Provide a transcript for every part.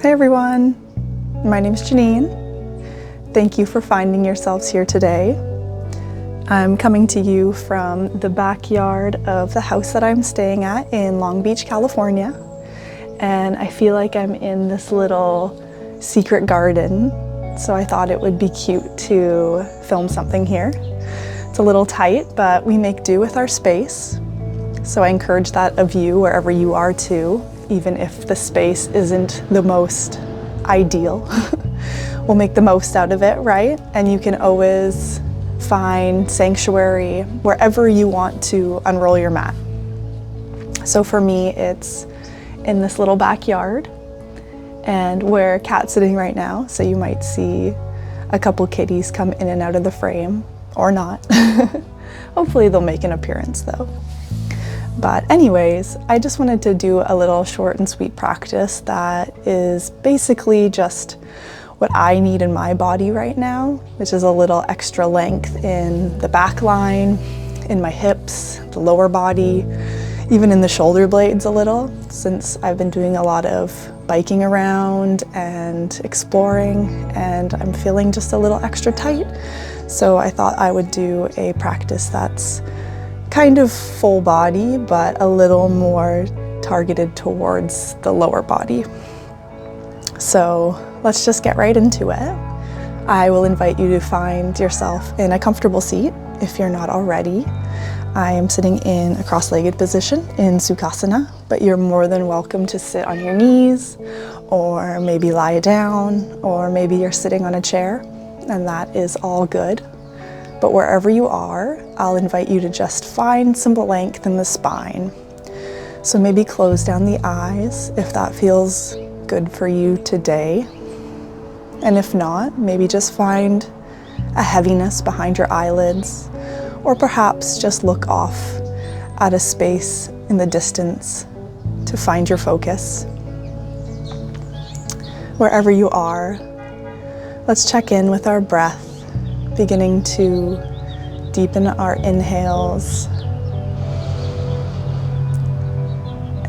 Hey everyone, my name is Janine. Thank you for finding yourselves here today. I'm coming to you from the backyard of the house that I'm staying at in Long Beach, California. And I feel like I'm in this little secret garden, so I thought it would be cute to film something here. It's a little tight, but we make do with our space. So I encourage that of you wherever you are too, even if the space isn't the most ideal. We'll make the most out of it, right? And you can always find sanctuary wherever you want to unroll your mat. So for me, it's in this little backyard, and we're cat sitting right now, so you might see a couple kitties come in and out of the frame, or not. Hopefully they'll make an appearance though. But anyways, I just wanted to do a little short and sweet practice that is basically just what I need in my body right now, which is a little extra length in the back line, in my hips, the lower body, even in the shoulder blades a little, since I've been doing a lot of biking around and exploring, and I'm feeling just a little extra tight. So I thought I would do a practice that's kind of full body, but a little more targeted towards the lower body. So let's just get right into it. I will invite you to find yourself in a comfortable seat if you're not already. I am sitting in a cross-legged position in Sukhasana, but you're more than welcome to sit on your knees, or maybe lie down, or maybe you're sitting on a chair, and that is all good. But wherever you are, I'll invite you to just find some length in the spine. So maybe close down the eyes if that feels good for you today. And if not, maybe just find a heaviness behind your eyelids, or perhaps just look off at a space in the distance to find your focus. Wherever you are, let's check in with our breath, beginning to deepen our inhales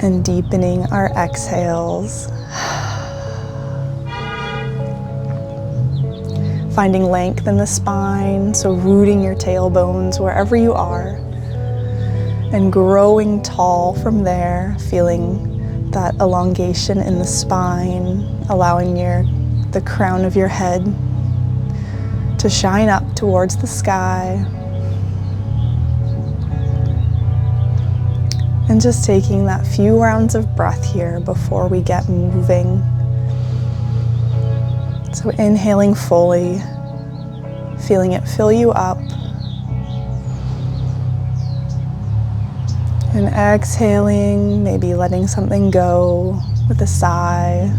and deepening our exhales. Finding length in the spine, so rooting your tailbones wherever you are, and growing tall from there, feeling that elongation in the spine, allowing the crown of your head to shine up towards the sky. And just taking that few rounds of breath here before we get moving. So inhaling fully, feeling it fill you up. And exhaling, maybe letting something go with a sigh.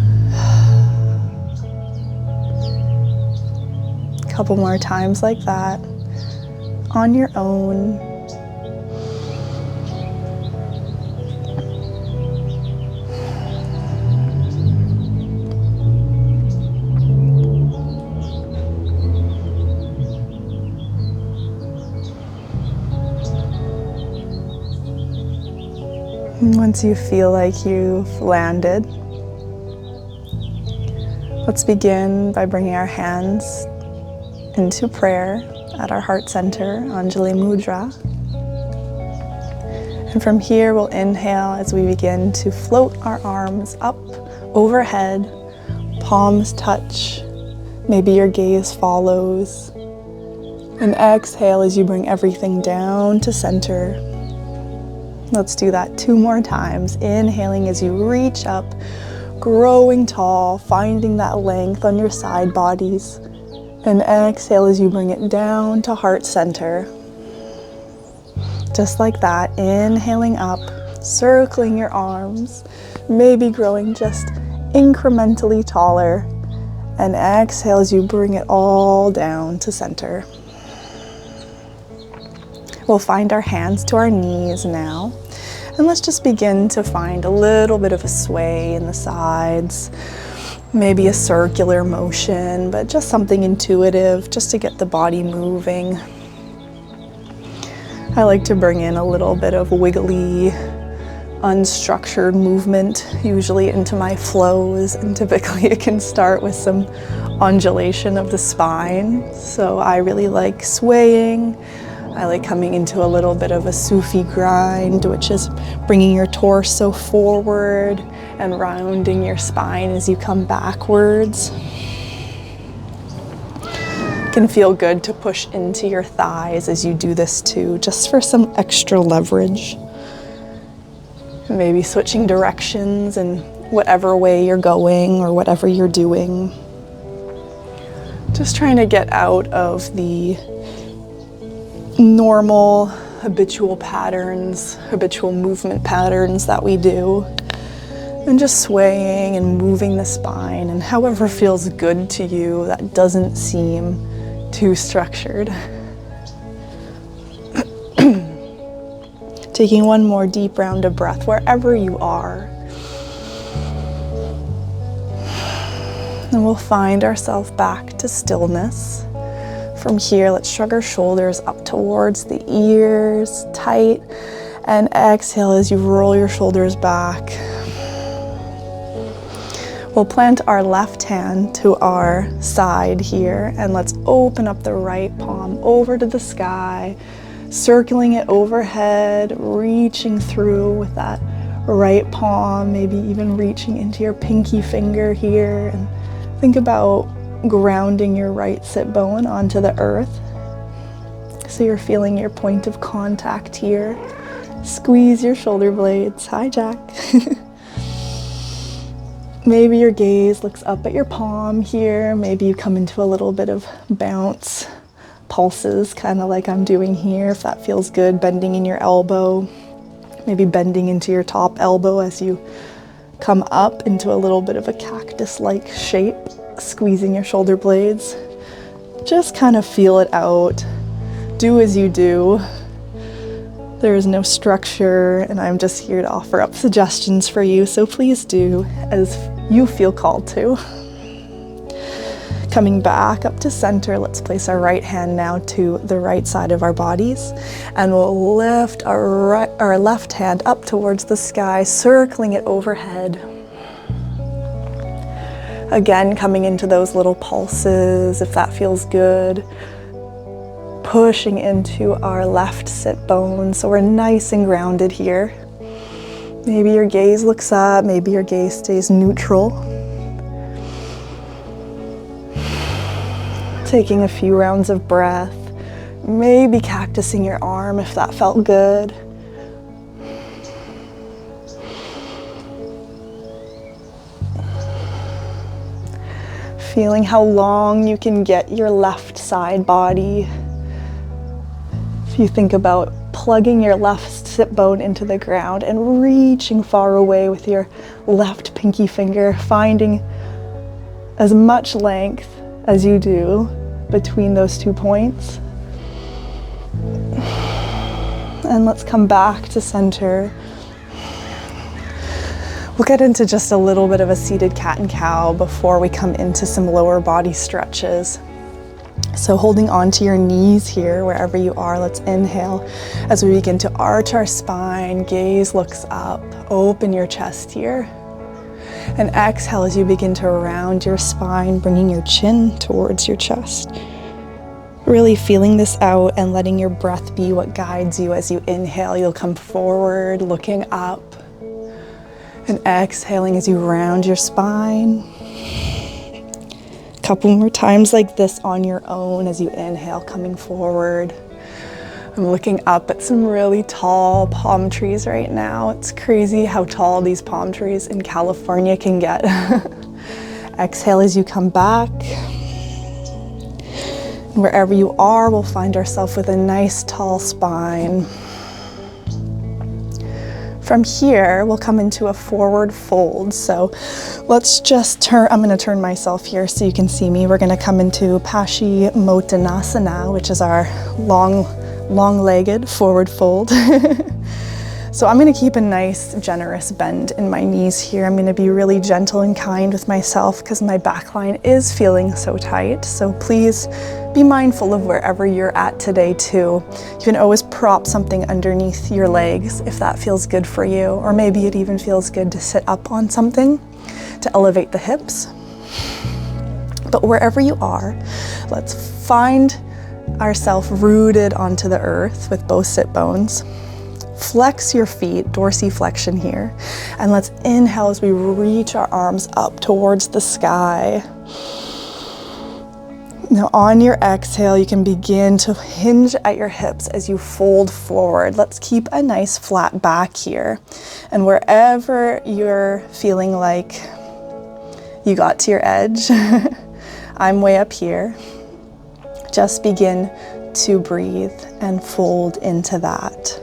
Couple more times like that on your own. And once you feel like you've landed, let's begin by bringing our hands into prayer at our heart center, Anjali Mudra. And from here, we'll inhale as we begin to float our arms up overhead, palms touch, maybe your gaze follows. And exhale as you bring everything down to center. Let's do that 2 more times. Inhaling as you reach up, growing tall, finding that length on your side bodies. And exhale as you bring it down to heart center. Just like that, inhaling up, circling your arms, maybe growing just incrementally taller. And exhale as you bring it all down to center. We'll find our hands to our knees now. And let's just begin to find a little bit of a sway in the sides. Maybe a circular motion, but just something intuitive just to get the body moving. I like to bring in a little bit of wiggly unstructured movement usually into my flows, and typically it can start with some undulation of the spine. So I really like swaying. I like coming into a little bit of a Sufi grind, which is bringing your torso forward and rounding your spine as you come backwards. It can feel good to push into your thighs as you do this too, just for some extra leverage. Maybe switching directions in whatever way you're going or whatever you're doing. Just trying to get out of the normal habitual patterns, habitual movement patterns that we do, and just swaying and moving the spine and however feels good to you that doesn't seem too structured. Taking one more deep round of breath wherever you are. And we'll find ourselves back to stillness. From here, let's shrug our shoulders up towards the ears, tight, and exhale as you roll your shoulders back. We'll plant our left hand to our side here, and let's open up the right palm over to the sky, circling it overhead, reaching through with that right palm, maybe even reaching into your pinky finger here. And think about grounding your right sit bone onto the earth. So you're feeling your point of contact here. Squeeze your shoulder blades. Hi, Jack. Maybe your gaze looks up at your palm here. Maybe you come into a little bit of bounce, pulses, kind of like I'm doing here, if that feels good. Bending in your elbow, maybe bending into your top elbow as you come up into a little bit of a cactus-like shape, squeezing your shoulder blades. Just kind of feel it out. Do as you do. There is no structure, and I'm just here to offer up suggestions for you, so please do as you feel called to. Coming back up to center, let's place our right hand now to the right side of our bodies, and we'll lift our left hand up towards the sky, circling it overhead. Again, coming into those little pulses, if that feels good. Pushing into our left sit bone, so we're nice and grounded here. Maybe your gaze looks up, maybe your gaze stays neutral. Taking a few rounds of breath, maybe cactusing your arm if that felt good. Feeling how long you can get your left side body. If you think about plugging your left sit bone into the ground and reaching far away with your left pinky finger, finding as much length as you do between those 2 points. And let's come back to center. We'll get into just a little bit of a seated cat and cow before we come into some lower body stretches. So holding on to your knees here, wherever you are, let's inhale as we begin to arch our spine, gaze looks up, open your chest here. And exhale as you begin to round your spine, bringing your chin towards your chest. Really feeling this out and letting your breath be what guides you. As you inhale, you'll come forward, looking up. And exhaling as you round your spine. Couple more times like this on your own as you inhale, coming forward. I'm looking up at some really tall palm trees right now. It's crazy how tall these palm trees in California can get. Exhale as you come back. Wherever you are, we'll find ourselves with a nice tall spine. From here, we'll come into a forward fold. So let's just turn, I'm gonna turn myself here so you can see me. We're gonna come into Paschimottanasana, which is our long-legged forward fold. So I'm going to keep a nice, generous bend in my knees here. I'm going to be really gentle and kind with myself because my back line is feeling so tight. So please be mindful of wherever you're at today too. You can always prop something underneath your legs if that feels good for you, or maybe it even feels good to sit up on something to elevate the hips. But wherever you are, let's find ourselves rooted onto the earth with both sit bones. Flex your feet, dorsiflexion here. And let's inhale as we reach our arms up towards the sky. Now on your exhale, you can begin to hinge at your hips as you fold forward. Let's keep a nice flat back here. And wherever you're feeling like you got to your edge, I'm way up here. Just begin to breathe and fold into that.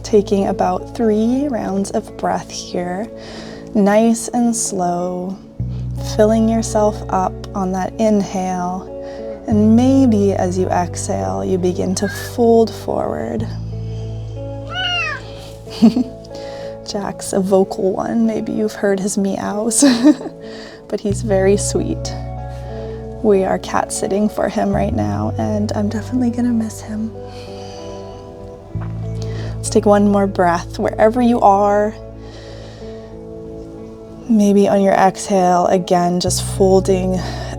Taking about 3 rounds of breath here, nice and slow, filling yourself up on that inhale, and maybe as you exhale, you begin to fold forward. Jack's a vocal one, maybe you've heard his meows, but he's very sweet. We are cat sitting for him right now, and I'm definitely gonna miss him. Let's take one more breath wherever you are. Maybe on your exhale, again, just folding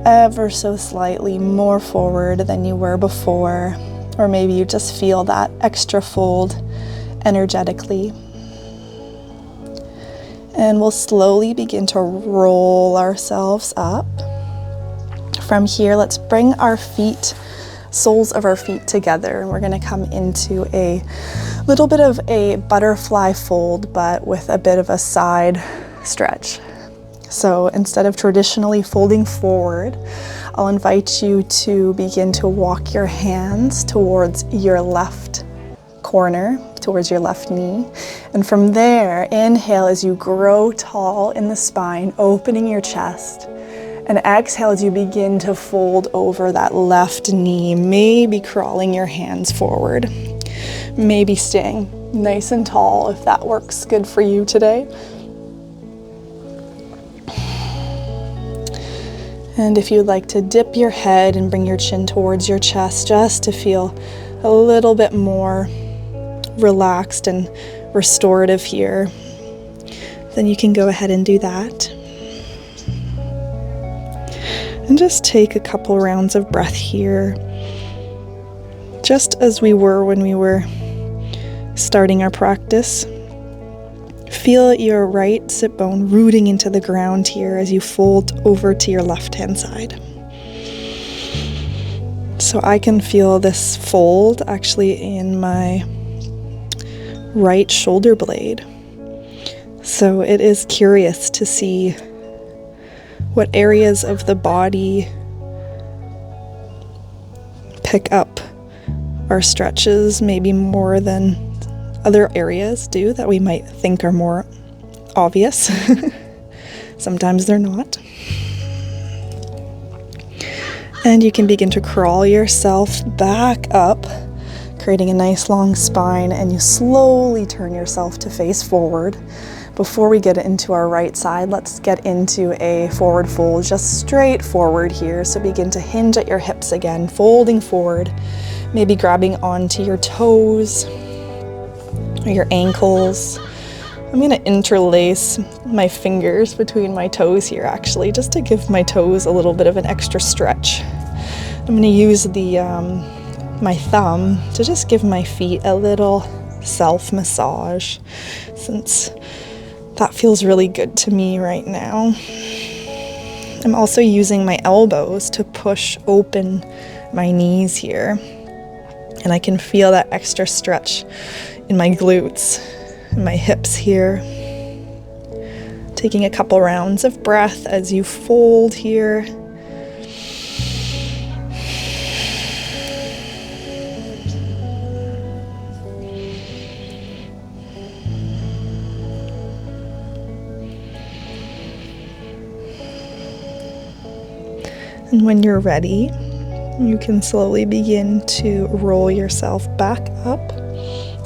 ever so slightly more forward than you were before. Or maybe you just feel that extra fold energetically. And we'll slowly begin to roll ourselves up. From here, let's bring our feet, soles of our feet together, and we're going to come into a little bit of a butterfly fold, but with a bit of a side stretch. So instead of traditionally folding forward, I'll invite you to begin to walk your hands towards your left corner, towards your left knee. And from there, inhale as you grow tall in the spine, opening your chest. And exhale as you begin to fold over that left knee, maybe crawling your hands forward. Maybe staying nice and tall if that works good for you today. And if you'd like to dip your head and bring your chin towards your chest just to feel a little bit more relaxed and restorative here, then you can go ahead and do that. And just take a couple rounds of breath here, just as we were when we were starting our practice. Feel your right sit bone rooting into the ground here as you fold over to your left-hand side. So I can feel this fold actually in my right shoulder blade. So it is curious to see what areas of the body pick up our stretches, maybe more than other areas do that we might think are more obvious. Sometimes they're not. And you can begin to crawl yourself back up, creating a nice long spine, and you slowly turn yourself to face forward. Before we get into our right side, let's get into a forward fold, just straight forward here. So begin to hinge at your hips again, folding forward, maybe grabbing onto your toes or your ankles. I'm gonna interlace my fingers between my toes here actually, just to give my toes a little bit of an extra stretch. I'm gonna use my thumb to just give my feet a little self-massage, since that feels really good to me right now. I'm also using my elbows to push open my knees here, and I can feel that extra stretch in my glutes and my hips here. Taking a couple rounds of breath as you fold here. And when you're ready, You can slowly begin to roll yourself back up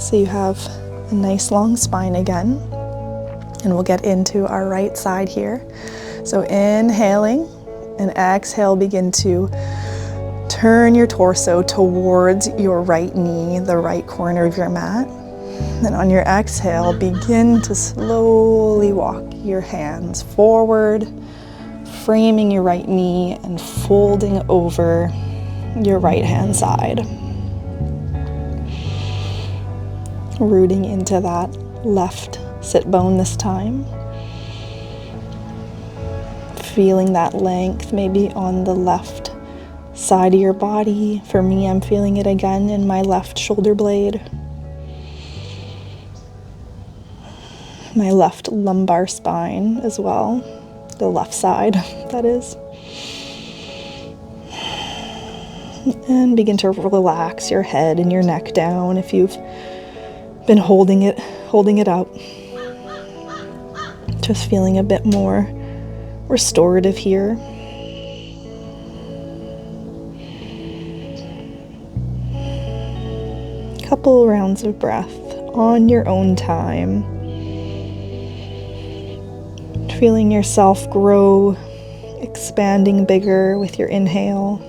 so you have a nice long spine again. And we'll get into our right side here. So inhaling and exhale, begin to turn your torso towards your right knee, the right corner of your mat. Then on your exhale, begin to slowly walk your hands forward, framing your right knee and folding over your right hand side. Rooting into that left sit bone this time. Feeling that length maybe on the left side of your body. For me, I'm feeling it again in my left shoulder blade. My left lumbar spine as well. The left side, that is. And begin to relax your head and your neck down if you've been holding it up. Just feeling a bit more restorative here. Couple rounds of breath on your own time. Feeling yourself grow, expanding bigger with your inhale.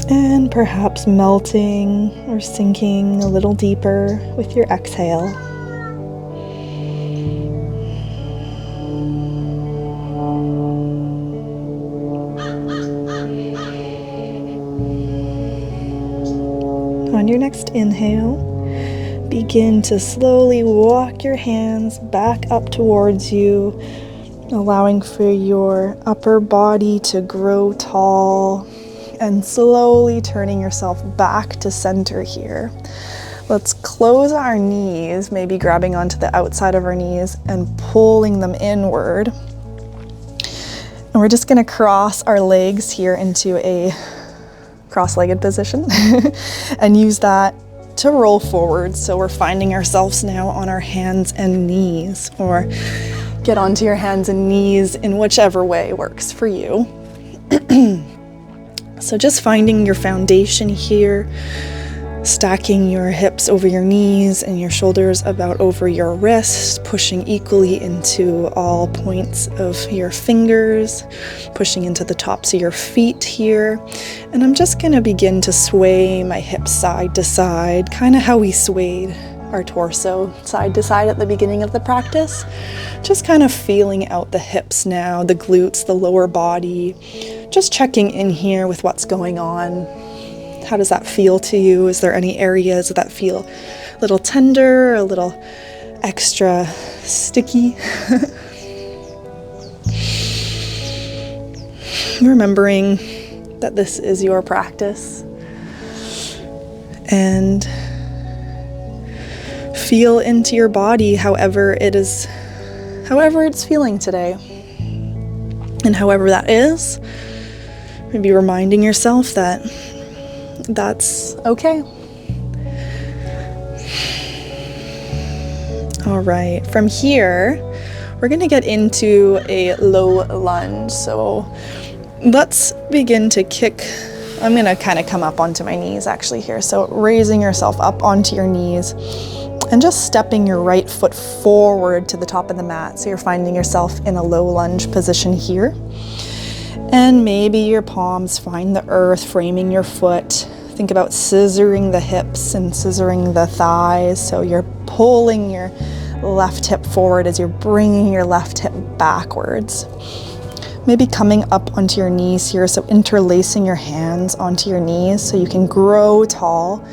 And perhaps melting or sinking a little deeper with your exhale. On your next inhale, begin to slowly walk your hands back up towards you, allowing for your upper body to grow tall and slowly turning yourself back to center here. Let's close our knees, maybe grabbing onto the outside of our knees and pulling them inward. And we're just going to cross our legs here into a cross-legged position and use that to roll forward. So we're finding ourselves now on our hands and knees, or get onto your hands and knees in whichever way works for you. So just finding your foundation here, stacking your hips over your knees and your shoulders about over your wrists, pushing equally into all points of your fingers, pushing into the tops of your feet here. And I'm just going to begin to sway my hips side to side, kind of how we swayed our torso side to side at the beginning of the practice. Just kind of feeling out the hips now, the glutes, the lower body, just checking in here with what's going on. How does that feel to you? Is there any areas that feel a little tender, a little extra sticky? Remembering that this is your practice, and feel into your body however it's feeling today. And however that is, maybe reminding yourself that that's okay. All right, from here, we're gonna get into a low lunge. So let's begin to kick. I'm gonna kind of come up onto my knees actually here. So raising yourself up onto your knees and just stepping your right foot forward to the top of the mat. So you're finding yourself in a low lunge position here. And maybe your palms find the earth, framing your foot. Think about scissoring the hips and scissoring the thighs. So you're pulling your left hip forward as you're bringing your left hip backwards. Maybe coming up onto your knees here. So interlacing your hands onto your knees so you can grow tall.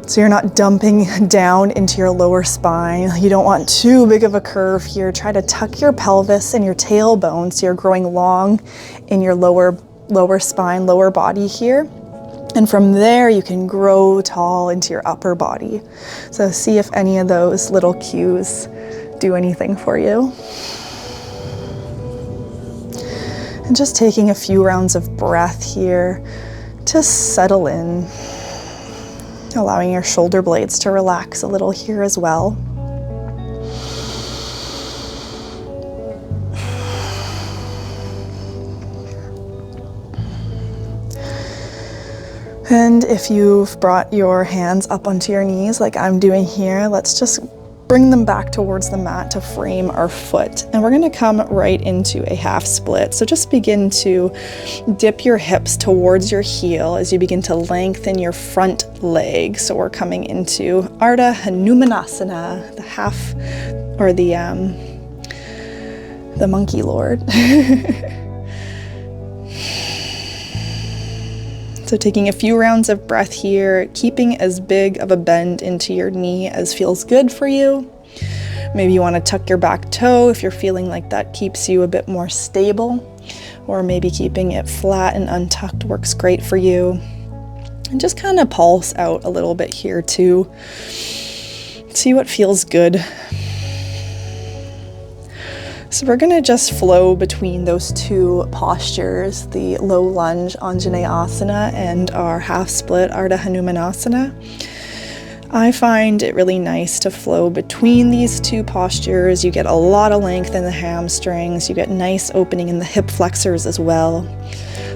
So you're not dumping down into your lower spine. You don't want too big of a curve here. Try to tuck your pelvis and your tailbone so you're growing long in your lower spine, lower body here. And from there, you can grow tall into your upper body. So see if any of those little cues do anything for you. And just taking a few rounds of breath here to settle in. Allowing your shoulder blades to relax a little here as well. And if you've brought your hands up onto your knees like I'm doing here, let's just bring them back towards the mat to frame our foot. And we're going to come right into a half split. So just begin to dip your hips towards your heel as you begin to lengthen your front leg. So we're coming into Ardha Hanumanasana, the half, or the monkey lord. So taking a few rounds of breath here, keeping as big of a bend into your knee as feels good for you. Maybe you want to tuck your back toe if you're feeling like that keeps you a bit more stable, or maybe keeping it flat and untucked works great for you. And just kind of pulse out a little bit here too. See what feels good. So we're going to just flow between those two postures, the low lunge Anjaneyasana and our half split Ardha Hanumanasana. I find it really nice to flow between these two postures. You get a lot of length in the hamstrings. You get nice opening in the hip flexors as well.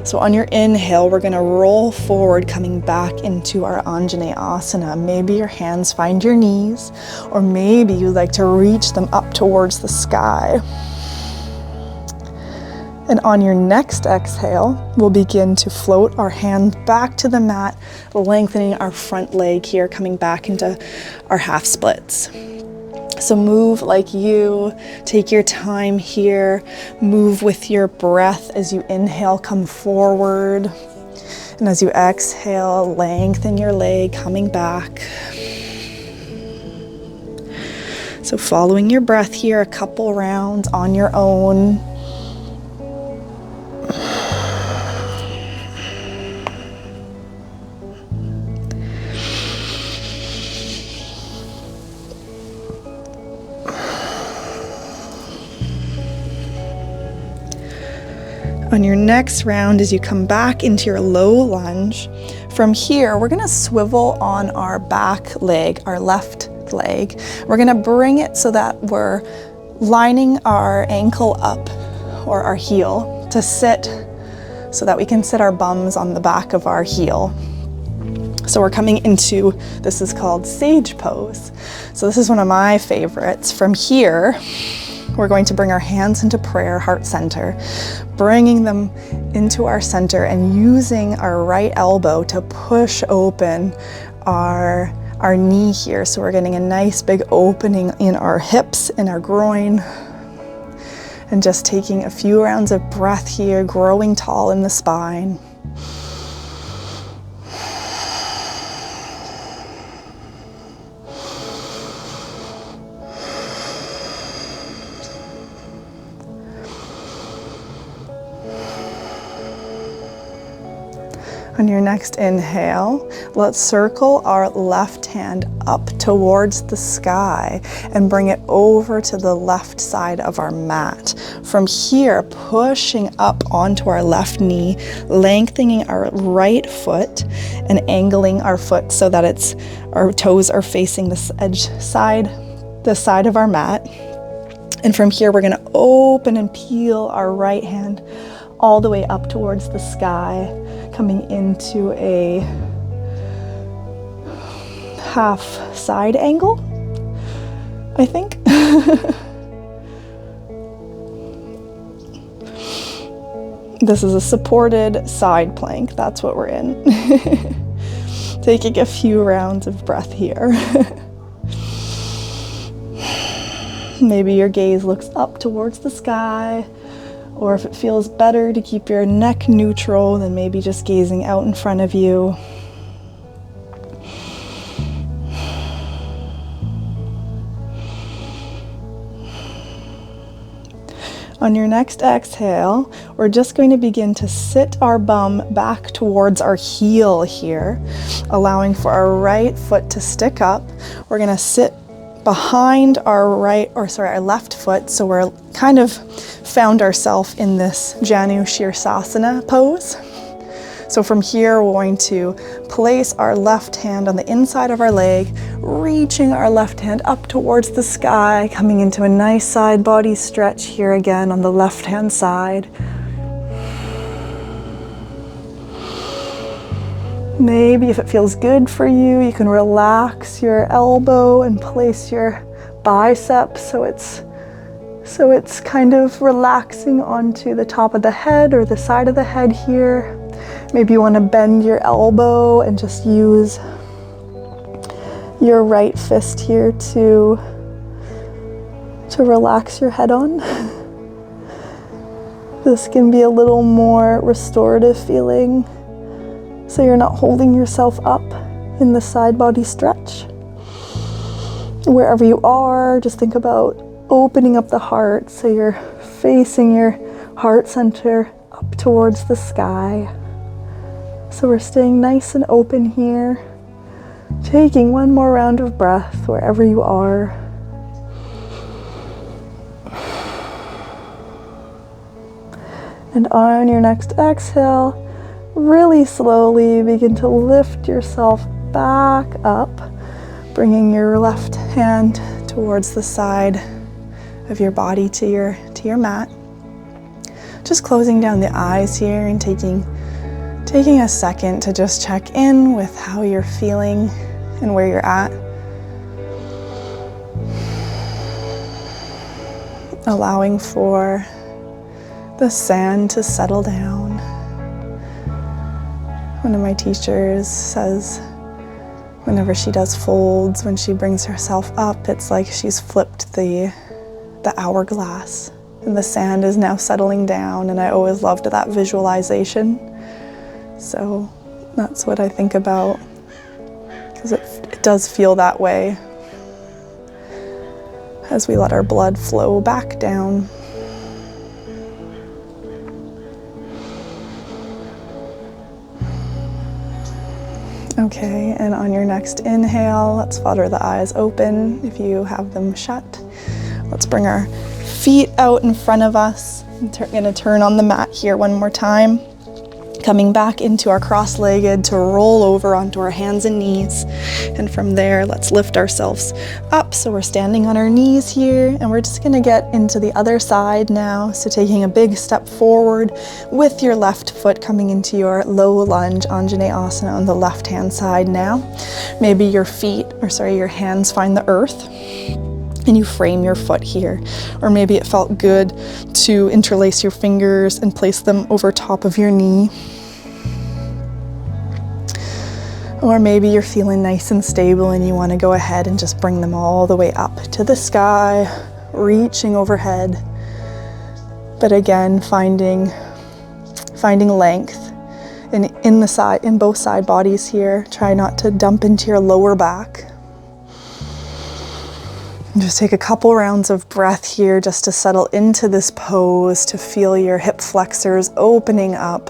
So on your inhale, we're going to roll forward, coming back into our Anjaneyasana. Maybe your hands find your knees, or maybe you like to reach them up towards the sky. And on your next exhale, we'll begin to float our hand back to the mat, lengthening our front leg here, coming back into our half splits. So move like you, take your time here, move with your breath as you inhale, come forward. And as you exhale, lengthen your leg, coming back. So following your breath here, a couple rounds on your own. On your next round, as you come back into your low lunge, from here, we're gonna swivel on our back leg, our left leg. We're gonna bring it so that we're lining our ankle up, or our heel, to sit so that we can sit our bums on the back of our heel. So we're coming into, this is called sage pose. So this is one of my favorites. From here, we're going to bring our hands into prayer, heart center, bringing them into our center and using our right elbow to push open our knee here. So we're getting a nice big opening in our hips and our groin. And just taking a few rounds of breath here, growing tall in the spine. On your next inhale, let's circle our left hand up towards the sky and bring it over to the left side of our mat. From here, pushing up onto our left knee, lengthening our right foot and angling our foot so that our toes are facing the side of our mat. And from here, we're going to open and peel our right hand all the way up towards the sky, coming into a half side angle, I think. This is a supported side plank. That's what we're in. Taking a few rounds of breath here. Maybe your gaze looks up towards the sky. Or if it feels better to keep your neck neutral, then maybe just gazing out in front of you. On your next exhale, we're just going to begin to sit our bum back towards our heel here, allowing for our right foot to stick up. We're going to sit behind our left foot, so we're kind of found ourselves in this Janu Shirsasana pose. So from here, we're going to place our left hand on the inside of our leg, reaching our left hand up towards the sky, coming into a nice side body stretch here again on the left hand side. Maybe if it feels good for you, you can relax your elbow and place your bicep so it's kind of relaxing onto the top of the head or the side of the head here. Maybe you want to bend your elbow and just use your right fist here to relax your head on. This can be a little more restorative feeling, so you're not holding yourself up in the side body stretch. Wherever you are, just think about opening up the heart so you're facing your heart center up towards the sky. So we're staying nice and open here, taking one more round of breath wherever you are. And on your next exhale, really slowly begin to lift yourself back up, bringing your left hand towards the side of your body to your mat. Just closing down the eyes here and taking a second to just check in with how you're feeling and where you're at. Allowing for the sand to settle down. One of my teachers says whenever she does folds, when she brings herself up, it's like she's flipped the hourglass and the sand is now settling down, and I always loved that visualization. So that's what I think about, because it does feel that way as we let our blood flow back down. Okay, and on your next inhale, let's flutter the eyes open if you have them shut. Let's bring our feet out in front of us. We're gonna turn on the mat here one more time. Coming back into our cross-legged to roll over onto our hands and knees. And from there, let's lift ourselves up. So we're standing on our knees here, and we're just gonna get into the other side now. So taking a big step forward with your left foot, coming into your low lunge Anjaneyasana on the left-hand side now. Maybe your hands find the earth and you frame your foot here. Or maybe it felt good to interlace your fingers and place them over top of your knee. Or maybe you're feeling nice and stable and you want to go ahead and just bring them all the way up to the sky, reaching overhead. But again, finding length in both side bodies here. Try not to dump into your lower back. And just take a couple rounds of breath here just to settle into this pose, to feel your hip flexors opening up.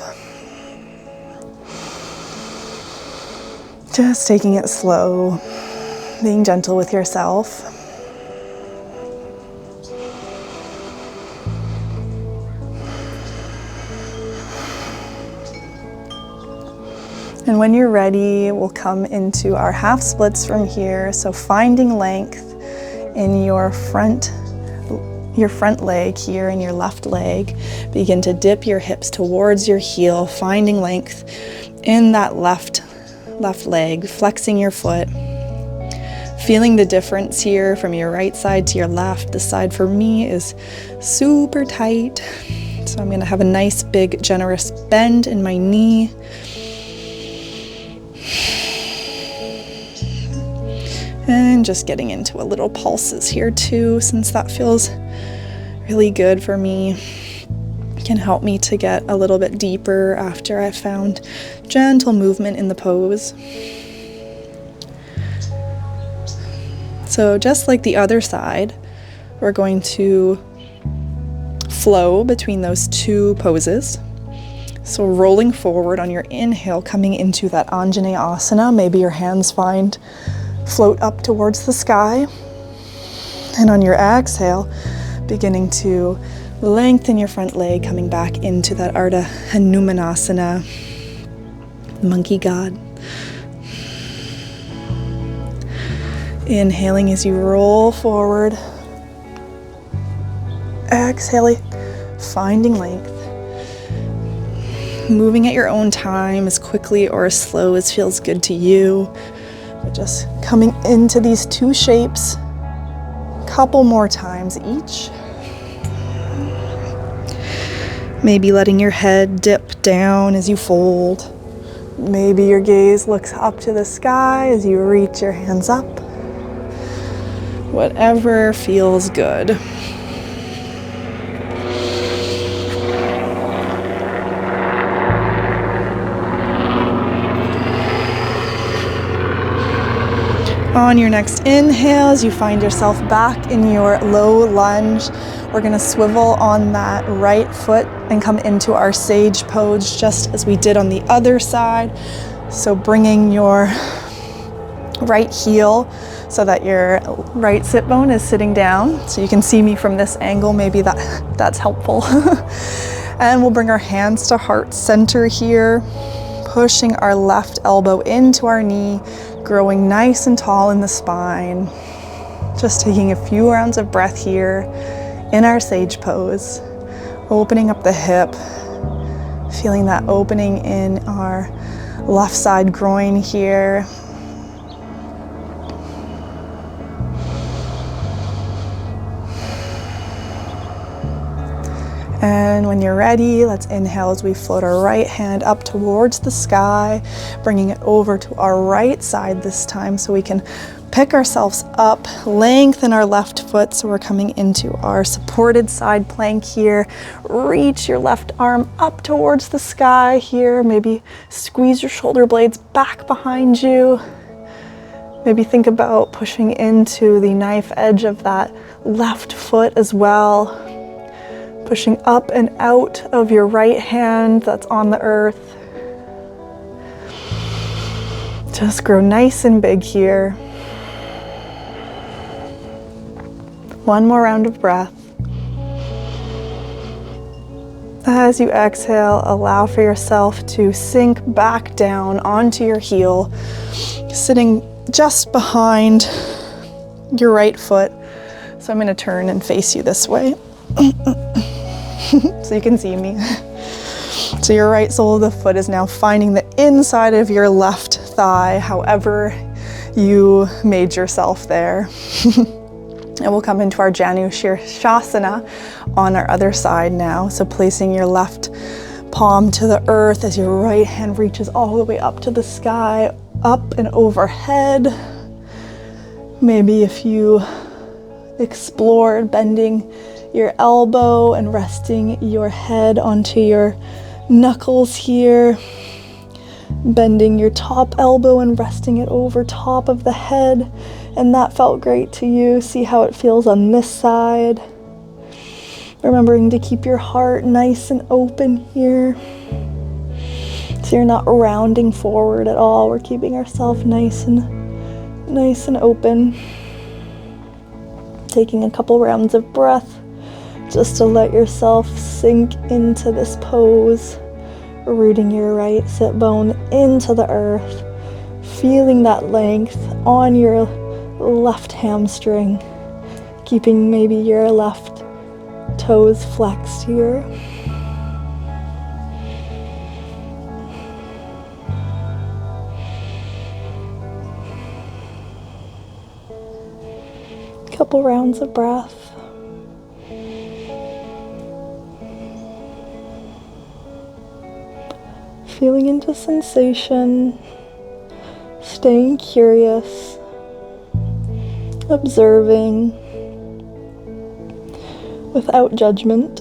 Just taking it slow, being gentle with yourself. And when you're ready, we'll come into our half splits from here. So finding length in your front leg here and your left leg. Begin to dip your hips towards your heel, finding length in that left leg, flexing your foot. Feeling the difference here from your right side to your left. This side for me is super tight. So I'm gonna have a nice, big, generous bend in my knee. And just getting into a little pulses here too, since that feels really good for me. It can help me to get a little bit deeper after I've found gentle movement in the pose. So just like the other side, we're going to flow between those two poses. So rolling forward on your inhale, coming into that Anjaneyasana. Maybe your hands float up towards the sky. And on your exhale, beginning to lengthen your front leg, coming back into that Ardha Hanumanasana, monkey god. Inhaling as you roll forward. Exhaling, finding length. moving at your own time, as quickly or as slow as feels good to you. But just coming into these two shapes a couple more times each. Maybe letting your head dip down as you fold. Maybe your gaze looks up to the sky as you reach your hands up. Whatever feels good. On your next inhale, as you find yourself back in your low lunge, we're going to swivel on that right foot and come into our sage pose just as we did on the other side. So bringing your right heel so that your right sit bone is sitting down. So you can see me from this angle, maybe that's helpful. And we'll bring our hands to heart center here, pushing our left elbow into our knee, growing nice and tall in the spine. Just taking a few rounds of breath here in our sage pose, opening up the hip, feeling that opening in our left side groin here. And when you're ready, let's inhale as we float our right hand up towards the sky, bringing it over to our right side this time so we can pick ourselves up, lengthen our left foot so we're coming into our supported side plank here. Reach your left arm up towards the sky here. Maybe squeeze your shoulder blades back behind you. Maybe think about pushing into the knife edge of that left foot as well. Pushing up and out of your right hand that's on the earth. Just grow nice and big here. One more round of breath. As you exhale, allow for yourself to sink back down onto your heel, sitting just behind your right foot. So I'm going to turn and face you this way. So you can see me. So your right sole of the foot is now finding the inside of your left thigh, however you made yourself there. And we'll come into our Janu Shirshasana on our other side now. So placing your left palm to the earth as your right hand reaches all the way up to the sky, up and overhead. Maybe if you explored bending your elbow and resting your head onto your knuckles here, bending your top elbow and resting it over top of the head, and that felt great to you. See how it feels on this side. Remembering to keep your heart nice and open here, so you're not rounding forward at all. We're keeping ourselves nice and open. Taking a couple rounds of breath just to let yourself sink into this pose, rooting your right sit bone into the earth, feeling that length on your left hamstring, keeping maybe your left toes flexed here. Couple rounds of breath. Feeling into sensation, staying curious, observing without judgment.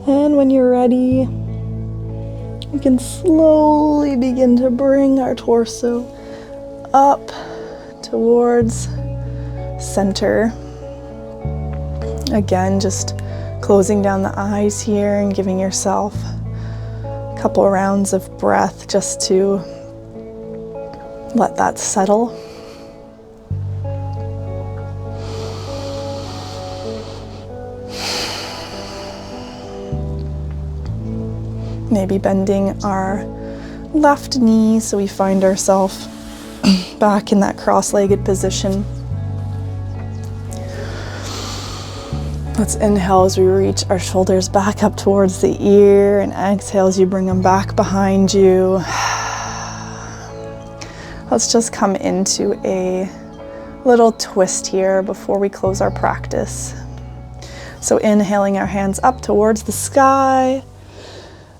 And when you're ready, we can slowly begin to bring our torso up towards center. Again, just closing down the eyes here and giving yourself a couple rounds of breath just to let that settle. Maybe bending our left knee so we find ourselves back in that cross-legged position. Let's inhale as we reach our shoulders back up towards the ear, and exhale as you bring them back behind you. Let's just come into a little twist here before we close our practice. So inhaling our hands up towards the sky,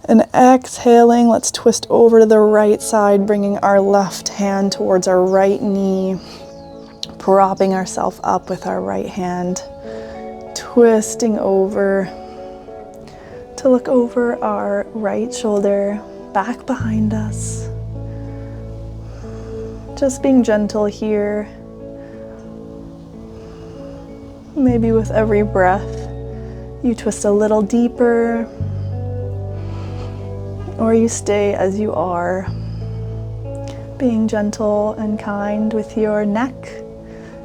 and exhaling, let's twist over to the right side, bringing our left hand towards our right knee, propping ourselves up with our right hand, twisting over to look over our right shoulder, back behind us. Just being gentle here. Maybe with every breath, you twist a little deeper, or you stay as you are, being gentle and kind with your neck.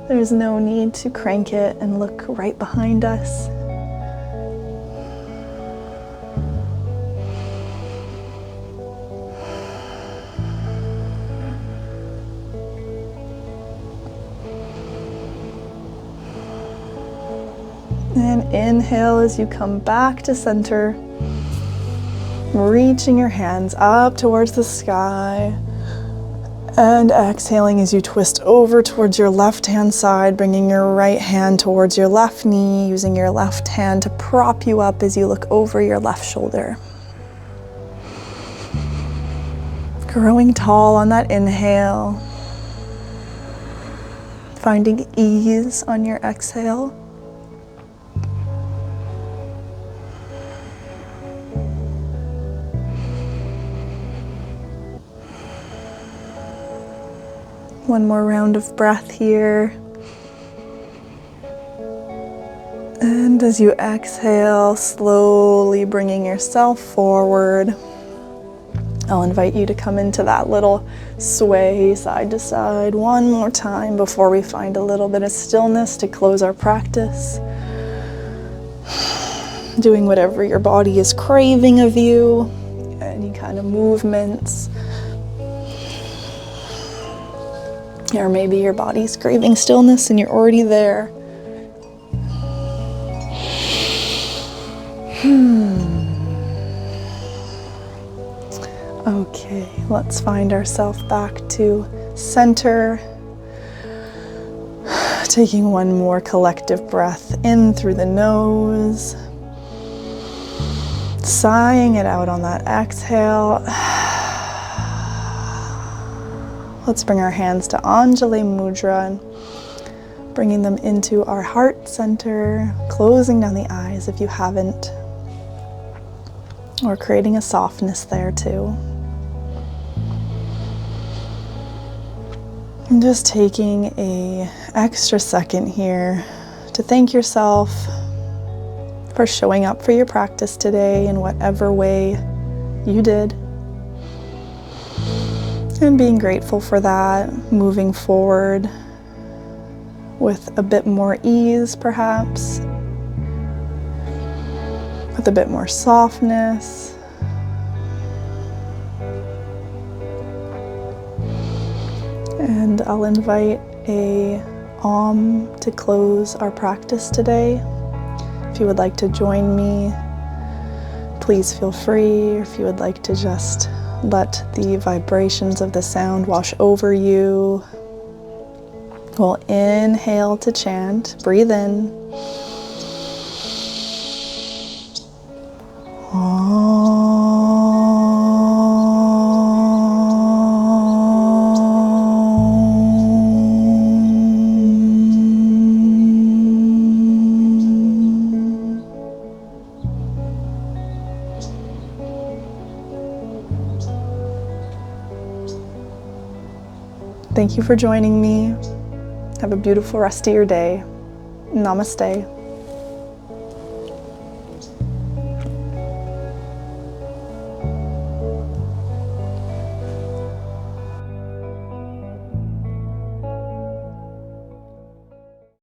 There's no need to crank it and look right behind us. And inhale as you come back to center, reaching your hands up towards the sky, and exhaling as you twist over towards your left hand side, bringing your right hand towards your left knee, using your left hand to prop you up as you look over your left shoulder. Growing tall on that inhale, finding ease on your exhale. One more round of breath here. And as you exhale, slowly bringing yourself forward, I'll invite you to come into that little sway side to side one more time before we find a little bit of stillness to close our practice. Doing whatever your body is craving of you, any kind of movements. Or maybe your body's craving stillness and you're already there. Okay, let's find ourselves back to center. Taking one more collective breath in through the nose. Sighing it out on that exhale. Let's bring our hands to Anjali Mudra, and bringing them into our heart center, closing down the eyes if you haven't, or creating a softness there too. And just taking an extra second here to thank yourself for showing up for your practice today in whatever way you did. And being grateful for that, moving forward with a bit more ease perhaps, with a bit more softness. And I'll invite a Om to close our practice today. If you would like to join me, please feel free. If you would like to just let the vibrations of the sound wash over you. We'll inhale to chant. Breathe in. Thank you for joining me. Have a beautiful rest of your day. Namaste.